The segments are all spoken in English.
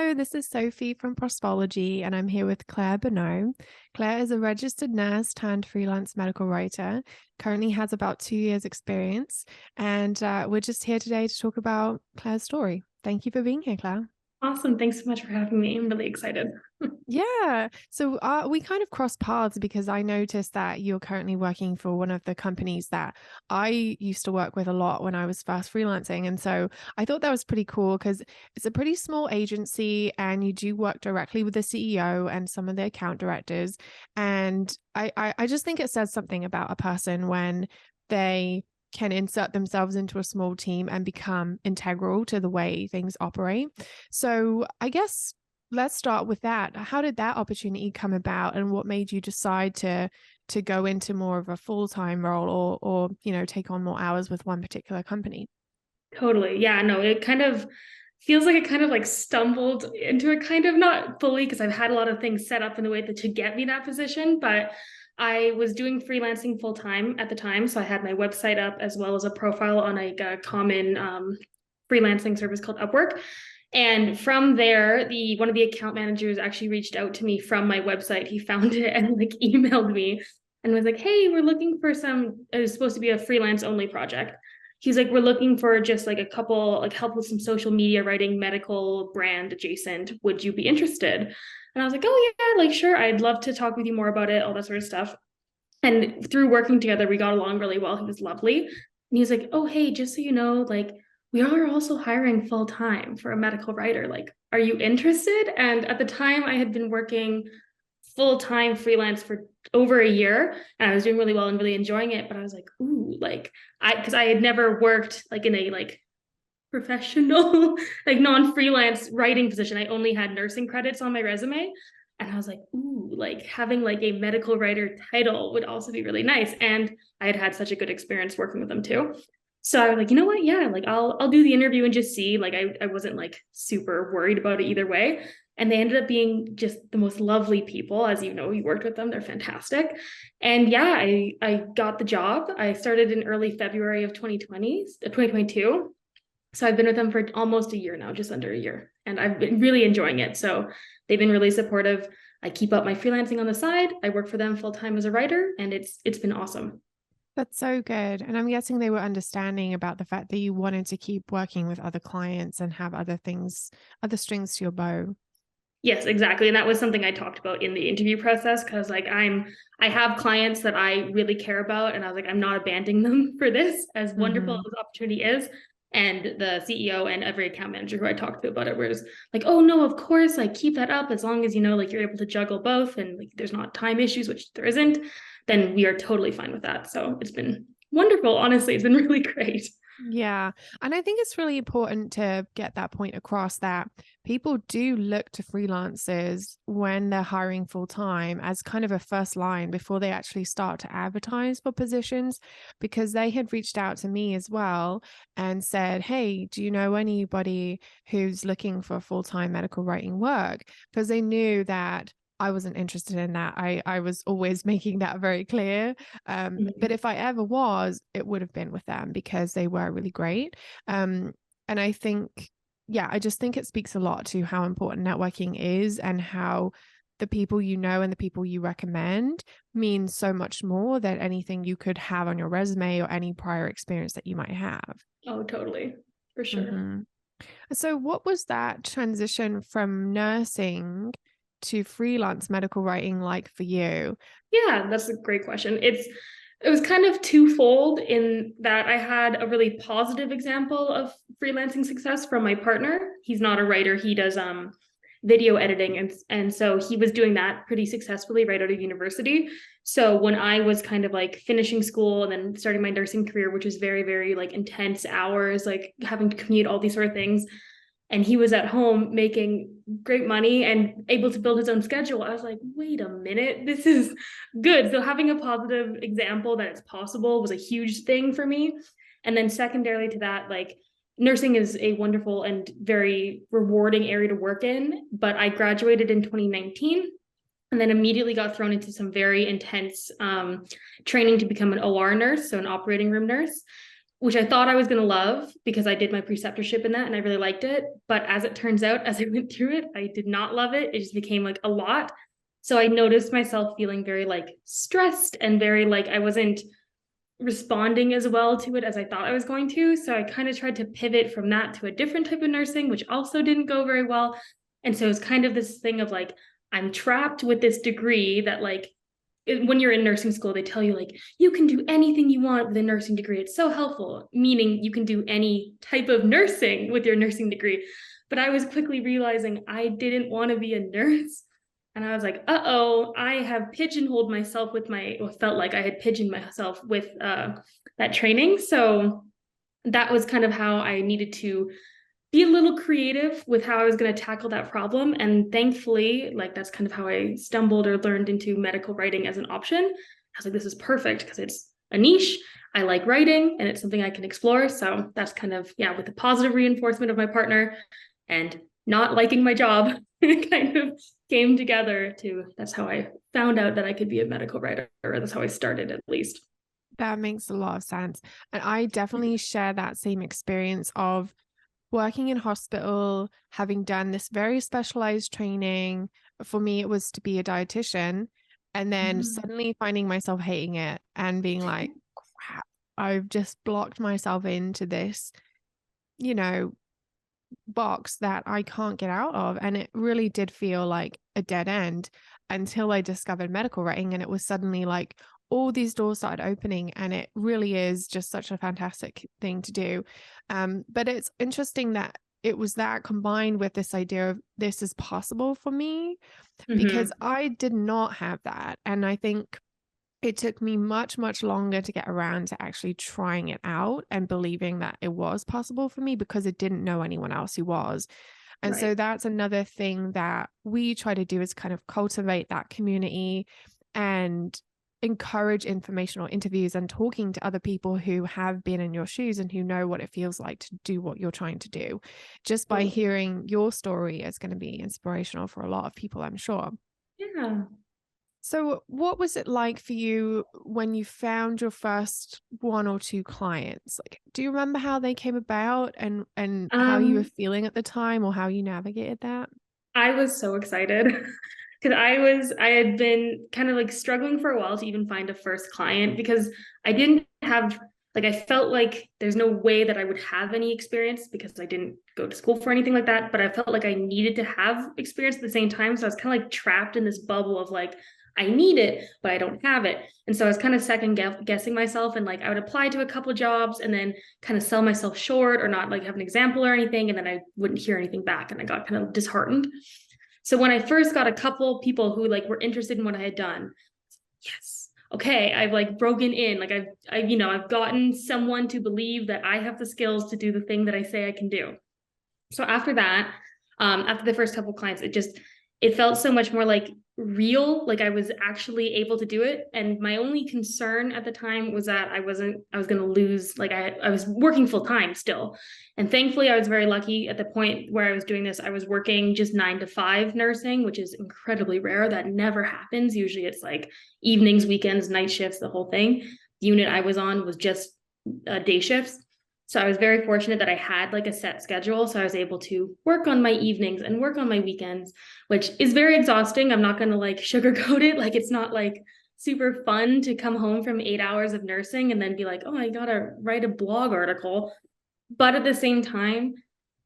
Hello, this is Sophie from Prospology, and I'm here with Claire Bonneau. Claire is a registered nurse turned freelance medical writer, currently has about 2 years experience, and we're just here today to talk about Claire's story. Thank you for being here, Claire. Awesome. Thanks so much for having me. I'm really excited. Yeah, so we kind of crossed paths because I noticed that you're currently working for one of the companies that I used to work with a lot when I was first freelancing. And so I thought that was pretty cool because it's a pretty small agency and you do work directly with the CEO and some of the account directors. And I just think it says something about a person when they can insert themselves into a small team and become integral to the way things operate. So I guess let's start with that. How did that opportunity come about, and what made you decide to go into more of a full-time role or take on more hours with one particular company? Totally. Yeah, no, it kind of feels like it kind of like stumbled into it, kind of not fully, because I've had a lot of things set up in the way that to get me that position, but I was doing freelancing full time at the time. So I had my website up as well as a profile on a common freelancing service called Upwork. And from there, the one of the account managers actually reached out to me from my website. He found it and like emailed me and was like, "Hey, we're looking for some." It was supposed to be a freelance only project. He's like, "We're looking for just like a couple, like help with some social media writing, medical brand adjacent. Would you be interested?" And I was like, "Oh yeah, like sure. I'd love to talk with you more about it, all that sort of stuff." And through working together, we got along really well. He was lovely. And he was like, "Oh, hey, just so you know, like we are also hiring full time for a medical writer. Like, are you interested?" And at the time, I had been working full time freelance for over a year, and I was doing really well and really enjoying it. But I was like, "Ooh, like because I had never worked like in a like professional, like non-freelance writing position. I only had nursing credits on my resume." And I was like, "Ooh, like having like a medical writer title would also be really nice." And I had had such a good experience working with them too. So I was like, you know what? Yeah, like I'll do the interview and just see. Like I wasn't like super worried about it either way. And they ended up being just the most lovely people. As you know, you worked with them, they're fantastic. And yeah, I got the job. I started in early February of 2022. So I've been with them for almost a year now, just under a year, and I've been really enjoying it. So they've been really supportive. I keep up my freelancing on the side. I work for them full time as a writer, and it's been awesome. That's so good. And I'm guessing they were understanding about the fact that you wanted to keep working with other clients and have other things, other strings to your bow. Yes, exactly. And that was something I talked about in the interview process because like I have clients that I really care about, and I was like, I'm not abandoning them for this, as wonderful as Hmm. this opportunity is. And the CEO and every account manager who I talked to about it was like, "Oh no, of course, like keep that up as long as you know like you're able to juggle both and like there's not time issues, which there isn't, then we are totally fine with that." So it's been wonderful. Honestly, it's been really great. Yeah. And I think it's really important to get that point across that people do look to freelancers when they're hiring full time as kind of a first line before they actually start to advertise for positions, because they had reached out to me as well and said, "Hey, do you know anybody who's looking for full time medical writing work?" Because they knew that I wasn't interested in that. I was always making that very clear. But if I ever was, it would have been with them because they were really great. And I think, yeah, I just think it speaks a lot to how important networking is and how the people you know and the people you recommend mean so much more than anything you could have on your resume or any prior experience that you might have. Oh, totally. For sure. Hmm. So, what was that transition from nursing to freelance medical writing like for you? Yeah, that's a great question. It was kind of twofold in that I had a really positive example of freelancing success from my partner. He's not a writer, he does video editing, and so he was doing that pretty successfully right out of university. So when I was kind of like finishing school and then starting my nursing career, which was very very like intense hours, like having to commute, all these sort of things, and he was at home making great money and able to build his own schedule, I was like, wait a minute, this is good. So having a positive example that it's possible was a huge thing for me. And then secondarily to that, like nursing is a wonderful and very rewarding area to work in, but I graduated in 2019 and then immediately got thrown into some very intense training to become an OR nurse, so an operating room nurse. which I thought I was going to love because I did my preceptorship in that and I really liked it. But as it turns out, as I went through it, I did not love it. It just became like a lot. So I noticed myself feeling very like stressed and very like I wasn't responding as well to it as I thought I was going to. So I kind of tried to pivot from that to a different type of nursing, which also didn't go very well. And so it's kind of this thing of like, I'm trapped with this degree that like when you're in nursing school, they tell you like you can do anything you want with a nursing degree. It's so helpful, meaning you can do any type of nursing with your nursing degree. But I was quickly realizing I didn't want to be a nurse. And I was like, uh-oh, I have pigeonholed myself with felt like I had pigeoned myself with that training. So that was kind of how I needed to be a little creative with how I was going to tackle that problem. And thankfully, like that's kind of how I stumbled or learned into medical writing as an option. I was like, this is perfect because it's a niche. I like writing and it's something I can explore. So that's kind of, yeah, with the positive reinforcement of my partner and not liking my job, it kind of came together to, that's how I found out that I could be a medical writer, or that's how I started at least. That makes a lot of sense. And I definitely share that same experience of working in hospital, having done this very specialized training. For me, it was to be a dietitian, and then suddenly finding myself hating it and being like, crap, I've just blocked myself into this, you know, box that I can't get out of. And it really did feel like a dead end until I discovered medical writing. And it was suddenly like all these doors started opening, and it really is just such a fantastic thing to do. But it's interesting that it was that combined with this idea of this is possible for me, because I did not have that. And I think it took me much, much longer to get around to actually trying it out and believing that it was possible for me, because it didn't know anyone else who was. And Right. so that's another thing that we try to do, is kind of cultivate that community and encourage informational interviews and talking to other people who have been in your shoes and who know what it feels like to do what you're trying to do. Just by hearing your story is going to be inspirational for a lot of people, I'm sure. Yeah. So what was it like for you when you found your first one or two clients? Like, do you remember how they came about and how you were Um, feeling at the time, or how you navigated that? I was so excited because I had been kind of like struggling for a while to even find a first client because I didn't have like I felt like there's no way that I would have any experience because I didn't go to school for anything like that, but I felt like I needed to have experience at the same time. So I was kind of like trapped in this bubble of like I need it, but I don't have it. And so I was kind of guessing myself, and like I would apply to a couple jobs and then kind of sell myself short or not like have an example or anything. And then I wouldn't hear anything back and I got kind of disheartened. So when I first got a couple people who like were interested in what I had done, yes, okay, I've like broken in, like I've gotten someone to believe that I have the skills to do the thing that I say I can do. So after that, after the first couple clients, it felt so much more like real, like I was actually able to do it. And my only concern at the time was that I was going to lose, like I was working full time still. And thankfully I was very lucky at the point where I was doing this. I was working just 9 to 5 nursing, which is incredibly rare. That never happens. Usually it's like evenings, weekends, night shifts, the whole thing. The unit I was on was just day shifts. So I was very fortunate that I had like a set schedule. So I was able to work on my evenings and work on my weekends, which is very exhausting. I'm not going to like sugarcoat it. Like it's not like super fun to come home from 8 hours of nursing and then be like, oh, I got to write a blog article. But at the same time,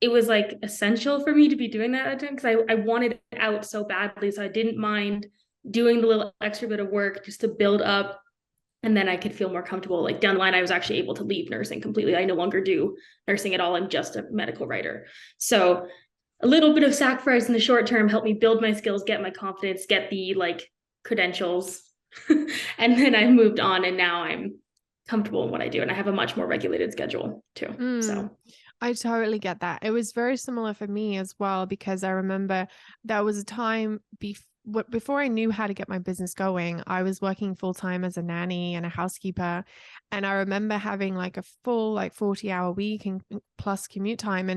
it was like essential for me to be doing that at the time because I wanted it out so badly. So I didn't mind doing the little extra bit of work just to build up, and then I could feel more comfortable. Like down the line, I was actually able to leave nursing completely. I no longer do nursing at all. I'm just a medical writer. So a little bit of sacrifice in the short term helped me build my skills, get my confidence, get the like credentials. And then I moved on, and now I'm comfortable in what I do. And I have a much more regulated schedule too. Mm, So I totally get that. It was very similar for me as well, because I remember there was a time before I knew how to get my business going, I was working full time as a nanny and a housekeeper. And I remember having like a full like 40-hour week and plus commute time,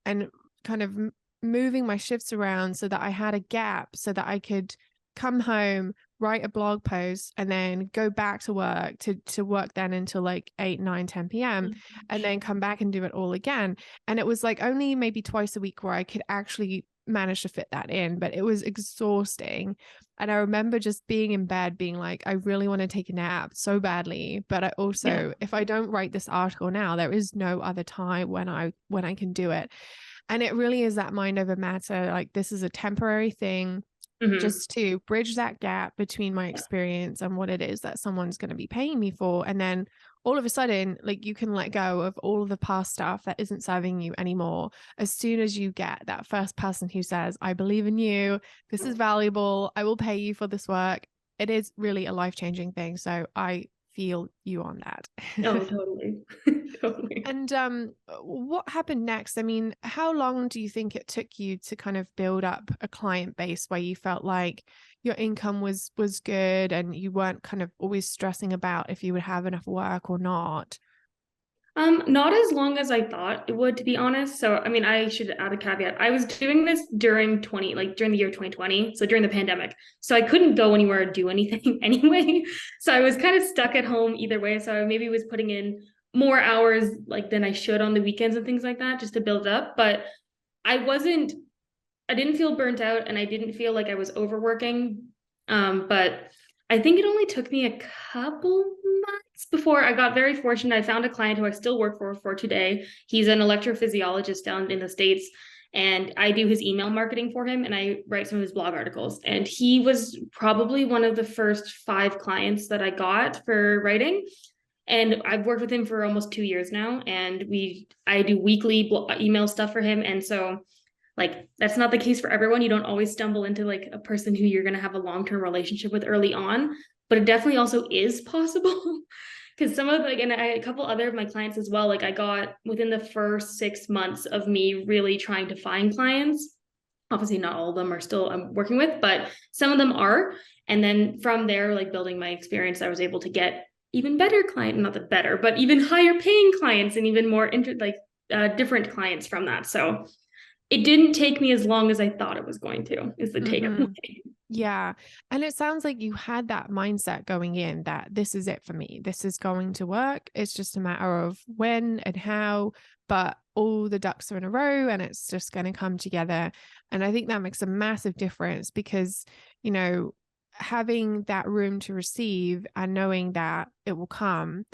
and kind of moving my shifts around so that I had a gap so that I could come home, write a blog post, and then go back to work to work then until like 8, 9, 10 p.m. and then come back and do it all again. And it was like only maybe twice a week where I could actually manage to fit that in, but it was exhausting. And I remember just being in bed being like, I really want to take a nap so badly, but I also, if I don't write this article now, there is no other time when I can do it. And it really is that mind over matter. Like, this is a temporary thing, just to bridge that gap between my experience and what it is that someone's going to be paying me for. And then all of a sudden, like, you can let go of all of the past stuff that isn't serving you anymore as soon as you get that first person who says, I believe in you, this is valuable, I will pay you for this work. It is really a life-changing thing. So I feel you on that. Oh, totally. Totally. And what happened next? I mean, how long do you think it took you to kind of build up a client base where you felt like your income was good and you weren't kind of always stressing about if you would have enough work or not? Not as long as I thought it would, to be honest. So, I mean, I should add a caveat. I was doing this during the year 2020, so during the pandemic. So I couldn't go anywhere or do anything anyway. So I was kind of stuck at home either way. So I maybe was putting in more hours like than I should on the weekends and things like that just to build it up. But I didn't feel burnt out, and I didn't feel like I was overworking. But I think it only took me a couple months before I got very fortunate. I found a client who I still work for today. He's an electrophysiologist down in the States, and I do his email marketing for him, and I write some of his blog articles. And he was probably one of the first 5 clients that I got for writing. And I've worked with him for almost 2 years now, and I do weekly email stuff for him. And so, like, that's not the case for everyone. You don't always stumble into like a person who you're going to have a long-term relationship with early on, but it definitely also is possible. Because some of like, and a couple other of my clients as well, like I got within the first 6 months of me really trying to find clients. Obviously not all of them are still I'm working with, but some of them are. And then from there, like building my experience, I was able to get even better not the better, but even higher paying clients and even more different clients from that. So it didn't take me as long as I thought it was going to, is the takeaway. Yeah. And it sounds like you had that mindset going in that this is it for me. This is going to work. It's just a matter of when and how, but all the ducks are in a row and it's just going to come together. And I think that makes a massive difference because, you know, having that room to receive and knowing that it will come,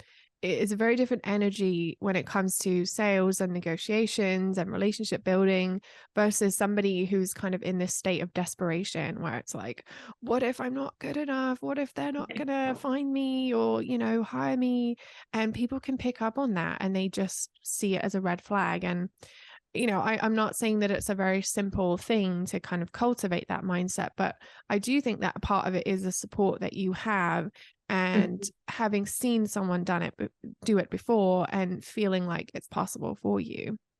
it is a very different energy when it comes to sales and negotiations and relationship building versus somebody who's kind of in this state of desperation where it's like, what if I'm not good enough? What if they're not going to find me or, you know, hire me? And people can pick up on that and they just see it as a red flag. And you know, I'm not saying that it's a very simple thing to kind of cultivate that mindset, but I do think that a part of it is the support that you have and having seen someone do it before and feeling like it's possible for you.